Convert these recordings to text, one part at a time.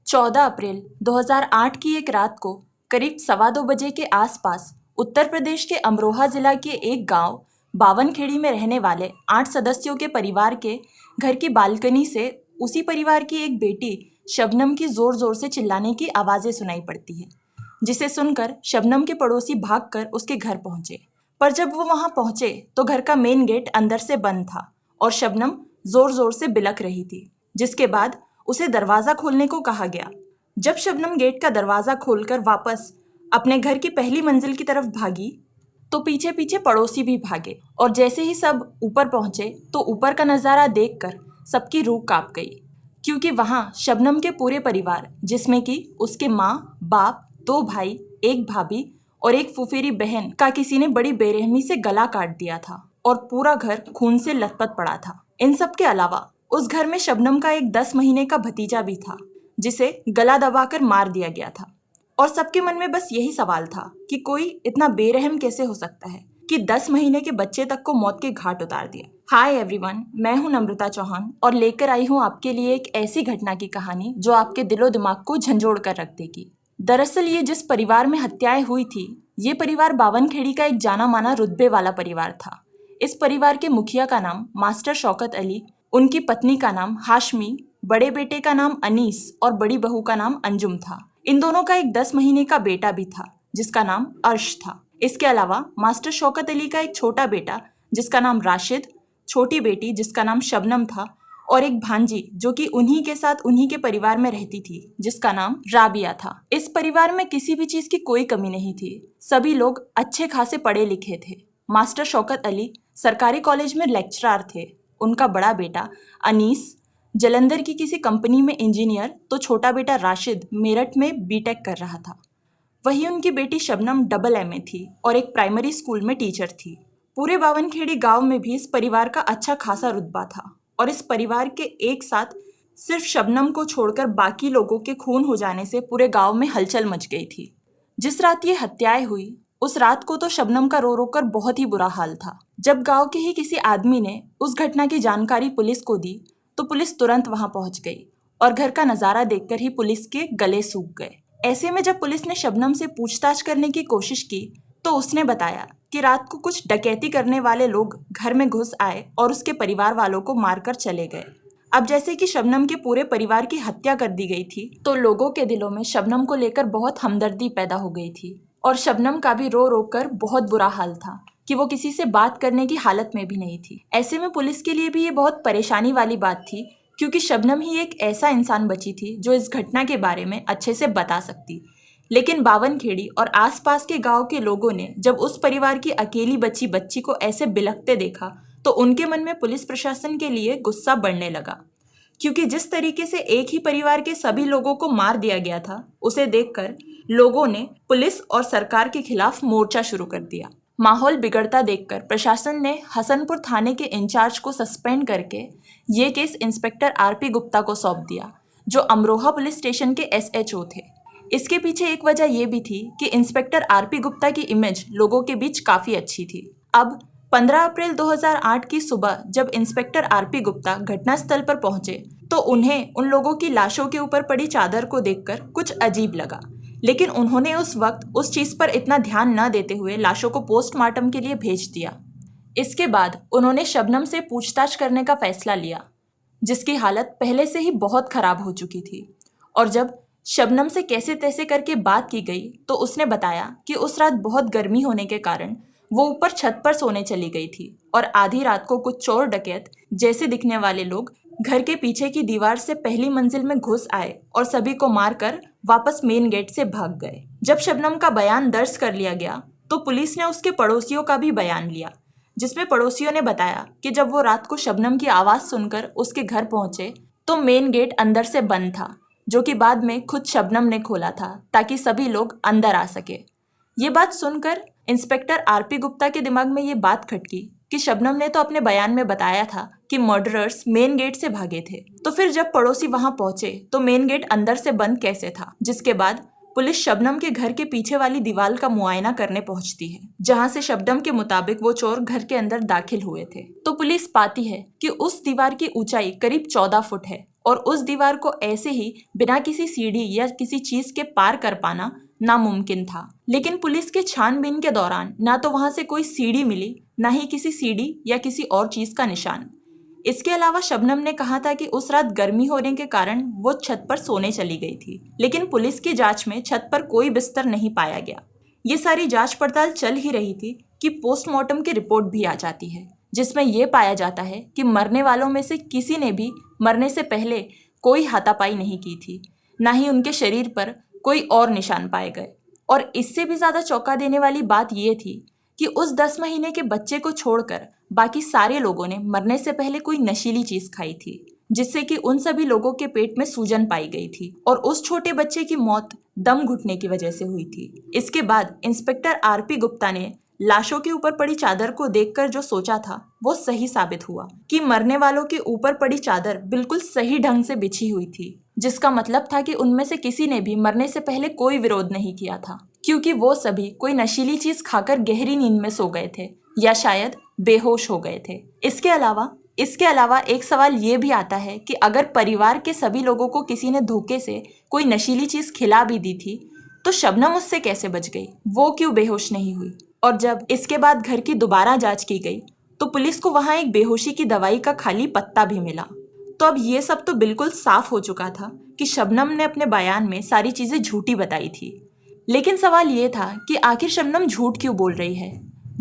14 अप्रैल 2008 की एक रात को करीब 2:15 के आसपास उत्तर प्रदेश के अमरोहा जिला के एक गांव बावनखेड़ी में रहने वाले 8 सदस्यों के परिवार के घर की बालकनी से उसी परिवार की एक बेटी शबनम की जोर जोर से चिल्लाने की आवाजें सुनाई पड़ती है, जिसे सुनकर शबनम के पड़ोसी भागकर उसके घर पहुंचे। पर जब वो वहां पहुंचे तो घर का मेन गेट अंदर से बंद था और शबनम जोर जोर से बिलख रही थी, जिसके बाद उसे दरवाजा खोलने को कहा गया। जब शबनम गेट का दरवाजा खोलकर वापस अपने घर की पहली मंजिल की तरफ भागी तो पीछे पीछे पड़ोसी भी भागे और जैसे ही सब ऊपर पहुंचे तो ऊपर का नज़ारा देखकर सबकी रूह कांप गई, क्योंकि वहां शबनम के पूरे परिवार, जिसमें कि उसके माँ, बाप, 2 भाई, एक भाभी और एक फुफेरी बहन का किसी ने बड़ी बेरहमी से गला काट दिया था और पूरा घर खून से लथपथ पड़ा था। इन सब के अलावा उस घर में शबनम का एक 10 महीने का भतीजा भी था, जिसे गला दबाकर मार दिया गया था। और सबके मन में बस यही सवाल था कि कोई इतना बेरहम कैसे हो सकता है कि 10 महीने के बच्चे तक को मौत के घाट उतार दिया। हाय एवरीवन, मैं हूं नम्रता चौहान और लेकर आई हूं आपके लिए एक ऐसी घटना की कहानी जो आपके दिलो दिमाग को झंझोड़ कर रख देगी। दरअसल ये जिस परिवार में हत्याएं हुई थी, ये परिवार बावनखेड़ी का एक जाना माना रुतबे वाला परिवार था। इस परिवार के मुखिया का नाम मास्टर शौकत अली, उनकी पत्नी का नाम हाशमी, बड़े बेटे का नाम अनीस और बड़ी बहू का नाम अंजुम था। इन दोनों का एक 10 महीने का बेटा भी था, जिसका नाम अर्श था। इसके अलावा मास्टर शौकत अली का एक छोटा बेटा जिसका नाम राशिद, छोटी बेटी जिसका नाम शबनम था और एक भांजी जो कि उन्हीं के साथ उन्हीं के परिवार में रहती थी, जिसका नाम राबिया था। इस परिवार में किसी भी चीज की कोई कमी नहीं थी। सभी लोग अच्छे खासे पढ़े लिखे थे। मास्टर शौकत अली सरकारी कॉलेज में लेक्चरर थे। उनका बड़ा बेटा अनीस जलंधर की किसी कंपनी में इंजीनियर, तो छोटा बेटा राशिद मेरठ में बीटेक कर रहा था। वही उनकी बेटी शबनम डबल एमए थी और एक प्राइमरी स्कूल में टीचर थी। पूरे बावनखेड़ी गांव में भी इस परिवार का अच्छा खासा रुतबा था और इस परिवार के एक साथ सिर्फ शबनम को छोड़कर बाकी लोगों के खून हो जाने से पूरे गांव में हलचल मच गई थी। जिस रात ये हत्याएं हुई उस रात को तो शबनम का रो रो कर बहुत ही बुरा हाल था। जब गांव के ही किसी आदमी ने उस घटना की जानकारी पुलिस को दी तो पुलिस तुरंत वहां पहुंच गई और घर का नजारा देखकर ही पुलिस के गले सूख गए। ऐसे में जब पुलिस ने शबनम से पूछताछ करने की कोशिश की तो उसने बताया कि रात को कुछ डकैती करने वाले लोग घर में घुस आए और उसके परिवार वालों को मारकर चले गए। अब जैसे कि शबनम के पूरे परिवार की हत्या कर दी गई थी तो लोगों के दिलों में शबनम को लेकर बहुत हमदर्दी पैदा हो गई थी और शबनम का भी रो रो कर बहुत बुरा हाल था कि वो किसी से बात करने की हालत में भी नहीं थी। ऐसे में पुलिस के लिए भी ये बहुत परेशानी वाली बात थी, क्योंकि शबनम ही एक ऐसा इंसान बची थी जो इस घटना के बारे में अच्छे से बता सकती। लेकिन बावनखेड़ी और आसपास के गांव के लोगों ने जब उस परिवार की अकेली बच्ची बच्ची को ऐसे बिलखते देखा तो उनके मन में पुलिस प्रशासन के लिए गुस्सा बढ़ने लगा, क्योंकि जिस तरीके से एक ही परिवार के सभी लोगों को मार दिया गया था उसे देखकर लोगों ने पुलिस और सरकार के खिलाफ मोर्चा शुरू कर दिया। माहौल बिगड़ता देखकर प्रशासन ने हसनपुर थाने के इंचार्ज को सस्पेंड करके ये केस इंस्पेक्टर आरपी गुप्ता को सौंप दिया, जो अमरोहा पुलिस स्टेशन के एसएचओ थे। इसके पीछे एक वजह यह भी थी कि इंस्पेक्टर आरपी गुप्ता की इमेज लोगों के बीच काफी अच्छी थी। अब 15 अप्रैल 2008 की सुबह जब इंस्पेक्टर आरपी गुप्ता घटनास्थल पर पहुंचे तो उन्हें उन लोगों की लाशों के ऊपर पड़ी चादर को देखकर कुछ अजीब लगा, लेकिन उन्होंने उस वक्त उस चीज पर इतना ध्यान न देते हुए लाशों को पोस्टमार्टम के लिए भेज दिया। इसके बाद उन्होंने शबनम से पूछताछ करने का फैसला लिया, जिसकी हालत पहले से ही बहुत खराब हो चुकी थी। और जब शबनम से कैसे तैसे करके बात की गई तो उसने बताया कि उस रात बहुत गर्मी होने के कारण वो ऊपर छत पर सोने चली गई थी और आधी रात को कुछ चोर डकैत जैसे दिखने वाले लोग घर के पीछे की दीवार से पहली मंजिल में घुस आए और सभी को मारकर वापस मेन गेट से भाग गए। जब शबनम का बयान दर्ज कर लिया गया तो पुलिस ने उसके पड़ोसियों का भी बयान लिया, जिसमें पड़ोसियों ने बताया कि जब वो रात को शबनम की आवाज सुनकर उसके घर पहुंचे तो मेन गेट अंदर से बंद था, जो कि बाद में खुद शबनम ने खोला था ताकि सभी लोग अंदर आ सके। ये बात सुनकर इंस्पेक्टर आरपी गुप्ता के दिमाग में ये बात खटकी कि शबनम ने तो अपने बयान में बताया था कि मर्डरर्स मेन गेट से भागे थे, तो फिर जब पड़ोसी वहां पहुंचे तो मेन गेट अंदर से बंद कैसे था। जिसके बाद पुलिस शबनम के घर के पीछे वाली दीवार का मुआयना करने पहुंचती है, जहां से शबनम के मुताबिक वो चोर घर के अंदर दाखिल हुए थे। तो पुलिस पाती है कि उस दीवार की ऊंचाई करीब 14 फुट है और उस दीवार को ऐसे ही बिना किसी सीढ़ी या किसी चीज के पार कर पाना नामुमकिन था। लेकिन पुलिस के छानबीन के दौरान ना तो वहां से कोई सीढ़ी मिली, ना ही किसी सीढ़ी या किसी और चीज का निशान। इसके अलावा शबनम ने कहा था कि उस रात गर्मी होने के कारण वो छत पर सोने चली गई थी, लेकिन पुलिस की जांच में छत पर कोई बिस्तर नहीं पाया गया। ये सारी जांच पड़ताल चल ही रही थी कि पोस्टमार्टम की रिपोर्ट भी आ जाती है, जिसमें यह पाया जाता है कि मरने वालों में से किसी ने भी मरने से पहले कोई हाथापाई नहीं की थी, ना ही उनके शरीर पर कोई और निशान पाए गए। और इससे भी ज्यादा चौंका देने वाली बात यह थी कि उस 10 महीने के बच्चे को छोड़कर बाकी सारे लोगों ने मरने से पहले कोई नशीली चीज खाई थी, जिससे कि उन सभी लोगों के पेट में सूजन पाई गई थी और उस छोटे बच्चे की मौत दम घुटने की वजह से हुई थी। इसके बाद इंस्पेक्टर आरपी गुप्ता ने लाशों के ऊपर पड़ी चादर को देखकर जो सोचा था वो सही साबित हुआ कि मरने वालों के ऊपर पड़ी चादर बिल्कुल सही ढंग से बिछी हुई थी, जिसका मतलब था कि उनमें से किसी ने भी मरने से पहले कोई विरोध नहीं किया था, क्योंकि वो सभी कोई नशीली चीज खाकर गहरी नींद में सो गए थे या शायद बेहोश हो गए थे। इसके अलावा एक सवाल ये भी आता है कि अगर परिवार के सभी लोगों को किसी ने धोखे से कोई नशीली चीज खिला भी दी थी तो शबनम उससे कैसे बच गई, वो क्यों बेहोश नहीं हुई? और जब इसके बाद घर की दोबारा जांच की गई तो पुलिस को वहां एक बेहोशी की दवाई का खाली पत्ता भी मिला। तो अब ये सब तो बिल्कुल साफ हो चुका था कि शबनम ने अपने बयान में सारी चीजें झूठी बताई थी। लेकिन सवाल ये था कि आखिर शबनम झूठ क्यों बोल रही है,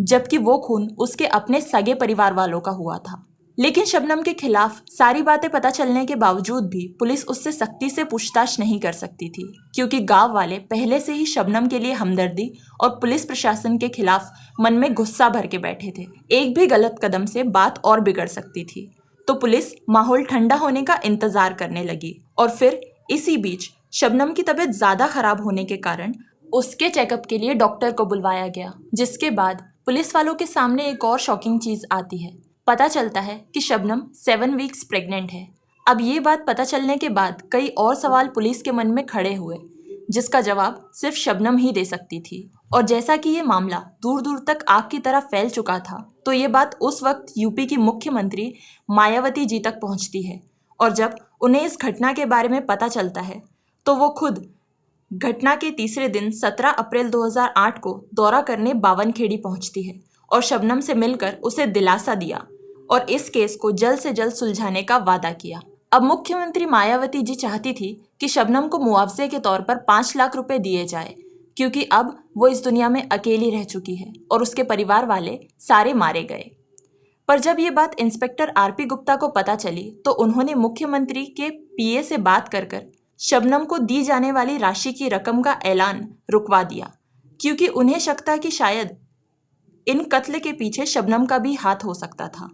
जबकि वो खून उसके अपने सगे परिवार वालों का हुआ था। लेकिन शबनम के खिलाफ सारी बातें पता चलने के बावजूद भी पुलिस उससे सख्ती से पूछताछ नहीं कर सकती थी, क्योंकि गांव वाले पहले से ही शबनम के लिए हमदर्दी और पुलिस प्रशासन के खिलाफ मन में गुस्सा भर के बैठे थे। एक भी गलत कदम से बात और बिगड़ सकती थी। तो पुलिस माहौल ठंडा होने का इंतजार करने लगी और फिर इसी बीच शबनम की तबीयत ज्यादा खराब होने के कारण उसके चेकअप के लिए डॉक्टर को बुलवाया गया। जिसके बाद पुलिस वालों के सामने एक और शॉकिंग चीज आती है। पता चलता है कि शबनम 7 वीक्स प्रेग्नेंट है। अब ये बात पता चलने के बाद कई और सवाल पुलिस के मन में खड़े हुए, जिसका जवाब सिर्फ शबनम ही दे सकती थी। और जैसा कि ये मामला दूर दूर तक आग की तरह फैल चुका था, तो ये बात उस वक्त यूपी की मुख्यमंत्री मायावती जी तक पहुंचती है। और जब उन्हें इस घटना के बारे में पता चलता है तो वो खुद घटना के तीसरे दिन 17 अप्रैल 2008 को दौरा करने बावनखेड़ी पहुंचती है और शबनम से मिलकर उसे दिलासा दिया और इस केस को जल्द से जल्द सुलझाने का वादा किया। अब मुख्यमंत्री मायावती जी चाहती थी कि शबनम को मुआवजे के तौर पर 5 लाख रुपए दिए जाए, क्योंकि अब वो इस दुनिया में अकेली रह चुकी है और उसके परिवार वाले सारे मारे गए। पर जब ये बात इंस्पेक्टर आरपी गुप्ता को पता चली तो उन्होंने मुख्यमंत्री के पीए से बात कर शबनम को दी जाने वाली राशि की रकम का ऐलान रुकवा दिया, क्योंकि उन्हें शक था कि शायद इन कत्ल के पीछे शबनम का भी हाथ हो सकता था।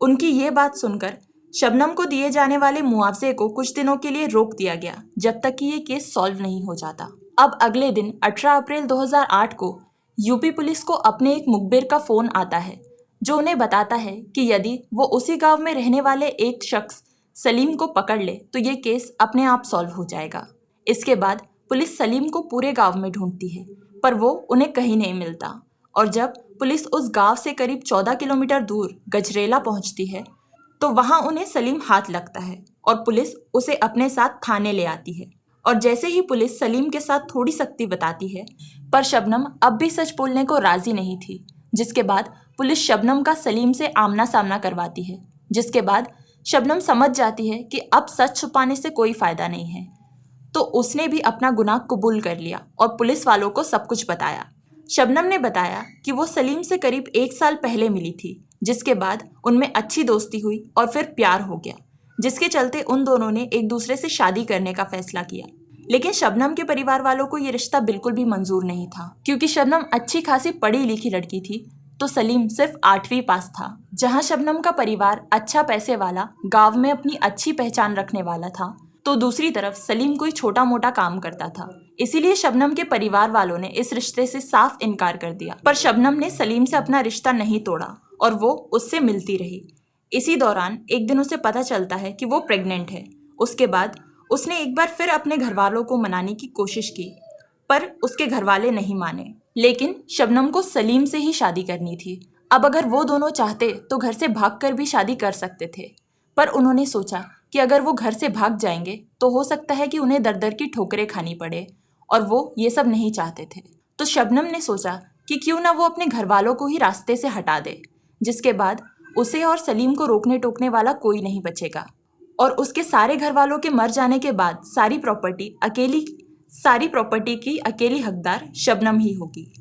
उनकी ये बात सुनकर शबनम को दिए जाने वाले मुआवजे को कुछ दिनों के लिए रोक दिया गया, जब तक कि ये केस सॉल्व नहीं हो जाता। अब अगले दिन 18 अप्रैल 2008 को यूपी पुलिस को अपने एक मुखबिर का फोन आता है, जो उन्हें बताता है कि यदि वो उसी गांव में रहने वाले एक शख्स सलीम को पकड़ ले तो ये केस अपने आप सॉल्व हो जाएगा। इसके बाद पुलिस सलीम को पूरे गांव में ढूंढती है, पर वो उन्हें कहीं नहीं मिलता। और जब पुलिस उस गांव से करीब 14 किलोमीटर दूर गजरेला पहुंचती है तो वहां उन्हें सलीम हाथ लगता है और पुलिस उसे अपने साथ थाने ले आती है। और जैसे ही पुलिस सलीम के साथ थोड़ी सख्ती बताती है, पर शबनम अब भी सच बोलने को राजी नहीं थी। जिसके बाद पुलिस शबनम का सलीम से आमना सामना करवाती है, जिसके बाद शबनम समझ जाती है कि अब सच छुपाने से कोई फायदा नहीं है। तो उसने भी अपना गुनाह कबूल कर लिया और पुलिस वालों को सब कुछ बताया। शबनम ने बताया कि वो सलीम से करीब 1 साल पहले मिली थी, जिसके बाद उनमें अच्छी दोस्ती हुई और फिर प्यार हो गया, जिसके चलते उन दोनों ने एक दूसरे से शादी करने का फैसला किया। लेकिन शबनम के परिवार वालों को ये रिश्ता बिल्कुल भी मंजूर नहीं था, क्योंकि शबनम अच्छी खासी पढ़ी लिखी लड़की थी तो सलीम सिर्फ 8वीं पास था। जहां शबनम का परिवार अच्छा पैसे वाला, गांव में अपनी अच्छी पहचान रखने वाला था, तो दूसरी तरफ सलीम कोई छोटा मोटा काम करता था। इसीलिए शबनम के परिवार वालों ने इस रिश्ते से साफ इनकार कर दिया। पर शबनम ने सलीम से अपना रिश्ता नहीं तोड़ा और वो उससे मिलती रही। इसी दौरान एक दिन उसे पता चलता है कि वो प्रेग्नेंट है। उसके बाद उसने एक बार फिर अपने घर वालों को मनाने की कोशिश की, पर उसके घर वाले नहीं माने। लेकिन शबनम को सलीम से ही शादी करनी थी। अब अगर वो दोनों चाहते तो घर से भागकर भी शादी कर सकते थे, पर उन्होंने सोचा कि अगर वो घर से भाग जाएंगे तो हो सकता है कि उन्हें दर दर की ठोकरें खानी पड़े, और वो ये सब नहीं चाहते थे। तो शबनम ने सोचा कि क्यों ना वो अपने घर वालों को ही रास्ते से हटा दे, जिसके बाद उसे और सलीम को रोकने टोकने वाला कोई नहीं बचेगा। और उसके सारे घर वालों के मर जाने के बाद सारी प्रॉपर्टी की अकेली हकदार शबनम ही होगी।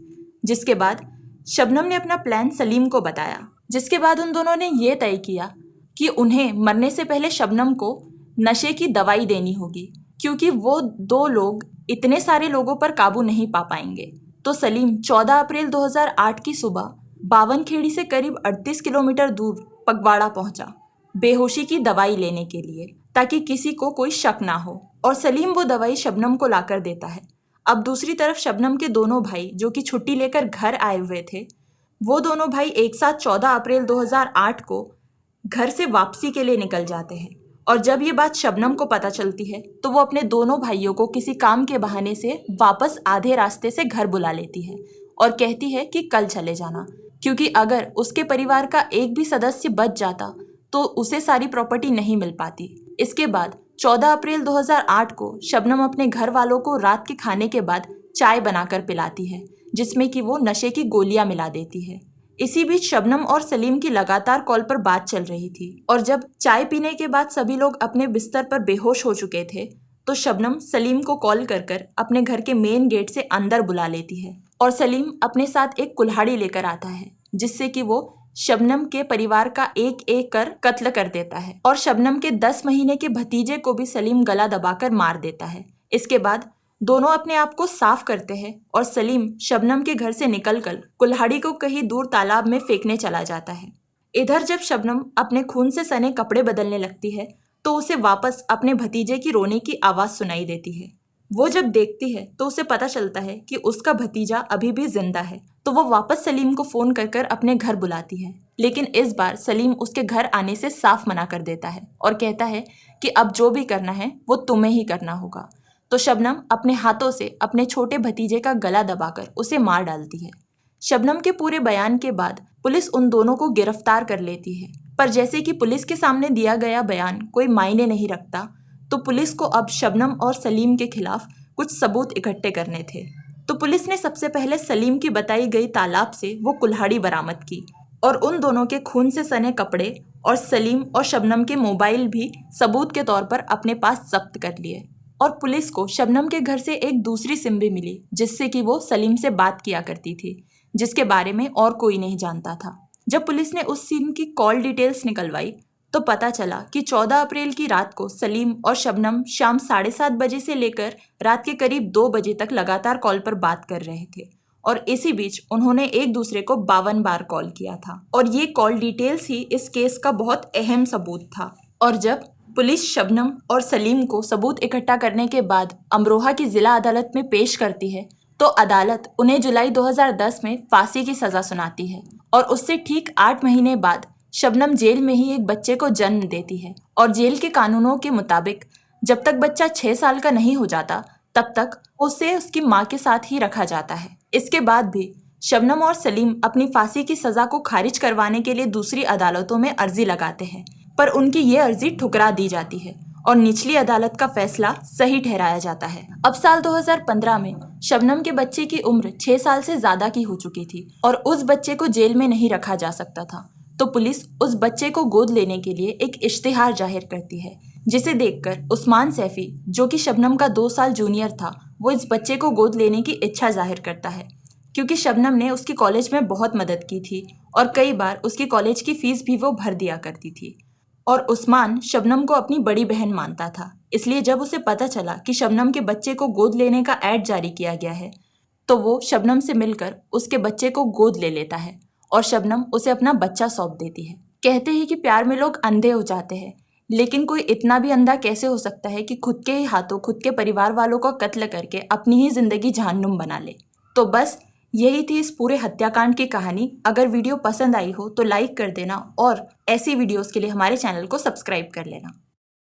जिसके बाद शबनम ने अपना प्लान सलीम को बताया, जिसके बाद उन दोनों ने ये तय किया कि उन्हें मरने से पहले शबनम को नशे की दवाई देनी होगी, क्योंकि वो दो लोग इतने सारे लोगों पर काबू नहीं पा पाएंगे। तो सलीम 14 अप्रैल 2008 की सुबह बावनखेड़ी से करीब 38 किलोमीटर दूर पगवाड़ा पहुंचा बेहोशी की दवाई लेने के लिए, ताकि किसी को कोई शक ना हो। और सलीम वो दवाई शबनम को लाकर देता है। अब दूसरी तरफ शबनम के दोनों भाई जो कि छुट्टी लेकर घर आए हुए थे, वो दोनों भाई एक साथ 14 अप्रैल 2008 को घर से वापसी के लिए निकल जाते हैं। और जब ये बात शबनम को पता चलती है तो वो अपने दोनों भाइयों को किसी काम के बहाने से वापस आधे रास्ते से घर बुला लेती है और कहती है कि कल चले जाना, क्योंकि अगर उसके परिवार का एक भी सदस्य बच जाता तो उसे सारी प्रॉपर्टी नहीं मिल पाती। इसके बाद 14 अप्रैल 2008 को शबनम अपने घर वालों को रात के खाने के बाद चाय बनाकर पिलाती है, जिसमें कि वो नशे की गोलियां मिला देती है। इसी बीच शबनम और सलीम की लगातार कॉल पर बात चल रही थी, और जब चाय पीने के बाद सभी लोग अपने बिस्तर पर बेहोश हो चुके थे तो शबनम सलीम को कॉल कर कर अपने घर के मेन गेट से अंदर बुला लेती है। और सलीम अपने साथ एक कुल्हाड़ी लेकर आता है, जिससे कि वो शबनम के परिवार का एक एक कर कत्ल कर देता है। और शबनम के 10 महीने के भतीजे को भी सलीम गला दबाकर मार देता है। इसके बाद दोनों अपने आप को साफ करते हैं और सलीम शबनम के घर से निकलकर कुल्हाड़ी को कहीं दूर तालाब में फेंकने चला जाता है। इधर जब शबनम अपने खून से सने कपड़े बदलने लगती है तो उसे वापस अपने भतीजे की रोने की आवाज सुनाई देती है। वो जब देखती है तो उसे पता चलता है कि उसका भतीजा अभी भी जिंदा है। तो वो वापस सलीम को फोन कर कर अपने घर बुलाती है, लेकिन इस बार सलीम उसके घर आने से साफ मना कर देता है और कहता है कि अब जो भी करना है वो तुम्हें ही करना होगा। तो शबनम अपने हाथों से अपने छोटे भतीजे का गला दबाकर उसे मार डालती है। शबनम के पूरे बयान के बाद पुलिस उन दोनों को गिरफ्तार कर लेती है, पर जैसे कि पुलिस के सामने दिया गया बयान कोई मायने नहीं रखता, तो पुलिस को अब शबनम और सलीम के खिलाफ कुछ सबूत इकट्ठे करने थे। तो पुलिस ने सबसे पहले सलीम की बताई गई तालाब से वो कुल्हाड़ी बरामद की और उन दोनों के खून से सने कपड़े और सलीम और शबनम के मोबाइल भी सबूत के तौर पर अपने पास जब्त कर लिए। और पुलिस को शबनम के घर से एक दूसरी सिम भी मिली, जिससे कि वो सलीम से बात किया करती थी, जिसके बारे में और कोई नहीं जानता था। जब पुलिस ने उस सिम की कॉल डिटेल्स निकलवाई तो पता चला कि 14 अप्रैल की रात को सलीम और शबनम शाम 7:30 बजे से लेकर रात के करीब 2 बजे तक लगातार कॉल पर बात कर रहे थे, और इसी बीच उन्होंने एक दूसरे को 52 बार कॉल किया था। और ये कॉल डिटेल्स ही इस केस का बहुत अहम सबूत था। और जब पुलिस शबनम और सलीम को सबूत इकट्ठा करने के बाद अमरोहा की जिला अदालत में पेश करती है तो अदालत उन्हें जुलाई 2010 में फांसी की सजा सुनाती है। और उससे ठीक 8 महीने बाद शबनम जेल में ही एक बच्चे को जन्म देती है। और जेल के कानूनों के मुताबिक जब तक बच्चा 6 साल का नहीं हो जाता तब तक उसे उसकी माँ के साथ ही रखा जाता है। इसके बाद भी शबनम और सलीम अपनी फांसी की सजा को खारिज करवाने के लिए दूसरी अदालतों में अर्जी लगाते हैं, पर उनकी ये अर्जी ठुकरा दी जाती है और निचली अदालत का फैसला सही ठहराया जाता है। अब साल 2015 में शबनम के बच्चे की उम्र 6 साल से ज्यादा की हो चुकी थी और उस बच्चे को जेल में नहीं रखा जा सकता था। तो पुलिस उस बच्चे को गोद लेने के लिए एक इश्तिहार जाहिर करती है, जिसे देखकर उस्मान सैफी, जो कि शबनम का 2 साल जूनियर था, वो इस बच्चे को गोद लेने की इच्छा जाहिर करता है, क्योंकि शबनम ने उसकी कॉलेज में बहुत मदद की थी और कई बार उसकी कॉलेज की फीस भी वो भर दिया करती थी। और उस्मान शबनम को अपनी बड़ी बहन मानता था, इसलिए जब उसे पता चला कि शबनम के बच्चे को गोद लेने का ऐड जारी किया गया है तो वो शबनम से मिलकर उसके बच्चे को गोद ले लेता है और शबनम उसे अपना बच्चा सौंप देती है। कहते हैं कि प्यार में लोग अंधे हो जाते हैं, लेकिन कोई इतना भी अंधा कैसे हो सकता है कि खुद के ही हाथों खुद के परिवार वालों का कत्ल करके अपनी ही जिंदगी जहन्नुम बना ले। तो बस यही थी इस पूरे हत्याकांड की कहानी। अगर वीडियो पसंद आई हो तो लाइक कर देना और ऐसी वीडियोस के लिए हमारे चैनल को सब्सक्राइब कर लेना।